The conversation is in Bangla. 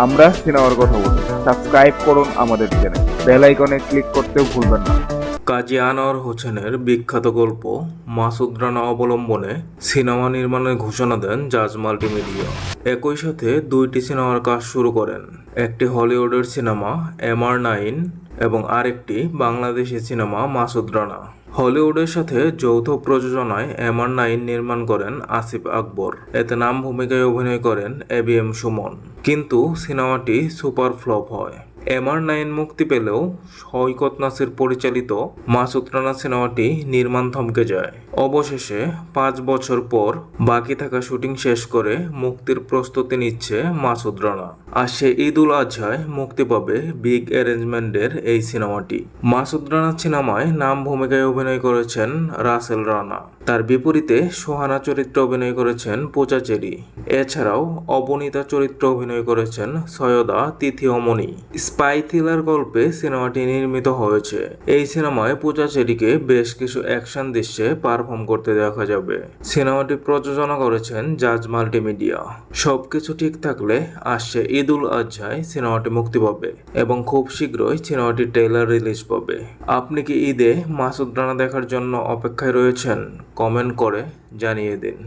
আমরা সিনেমার কথা বলি। সাবস্ক্রাইব করুন আমাদের চ্যানেল, বেল আইকনে ক্লিক করতেও ভুলবেন না। কাজী আনোয়ার হোসেনের বিখ্যাত গল্প মাসুদ রানা অবলম্বনে সিনেমা নির্মাণের ঘোষণা দেন জাজ মাল্টিমিডিয়া। একই সাথে দুইটি সিনেমার কাজ শুরু করেন, একটি হলিউডের সিনেমা MR9 এবং আরেকটি বাংলাদেশি সিনেমা মাসুদ রানা। হলিউডের সাথে যৌথ প্রযোজনায় MR9 নির্মাণ করেন আসিফ আকবর। এতে নাম ভূমিকায় অভিনয় করেন ABM সুমন। কিন্তু সিনেমাটি সুপার ফ্লপ হয়। MR9 মুক্তি পেলেও সৈকত নাসির পরিচালিত মাসুদ রানা সিনেমাটি নির্মাণ থমকে যায়। অবশেষে 5 বছর পর বাকি থাকা শুটিং শেষ করে মুক্তির প্রস্তুতি নিচ্ছে মাসুদ রানা। আর সে ঈদ উল আজহায় মুক্তি পাবে বিগ অ্যারেঞ্জমেন্টের এই সিনেমাটি। মাসুদ রানা সিনেমায় নাম ভূমিকায় অভিনয় করেছেন রাসেল রানা। তার বিপরীতে সোহানা চরিত্রে অভিনয় করেছেন পূজা চেরি। এছাড়াও অবনীতা চরিত্রে অভিনয় করেছেন সৈয়দা তিথি অমনি। স্পাই থ্রিলার গল্পে সিনেমাটি নির্মিত হয়েছে। এই সিনেমায় পূজা চেরিকে বেশ কিছু অ্যাকশন দৃশ্যে পারফর্ম করতে দেখা যাবে। সিনেমাটি প্রযোজনা করেছেন জাজ মাল্টিমিডিয়া। সবকিছু ঠিক থাকলে আসছে ঈদ উল আজহায় সিনেমাটি মুক্তি পাবে এবং খুব শীঘ্রই সিনেমাটির ট্রেলার রিলিজ পাবে। আপনি কি ঈদে মাসুদ রানা দেখার জন্য অপেক্ষায় রয়েছেন? কমেন্ট করে জানিয়ে দিন।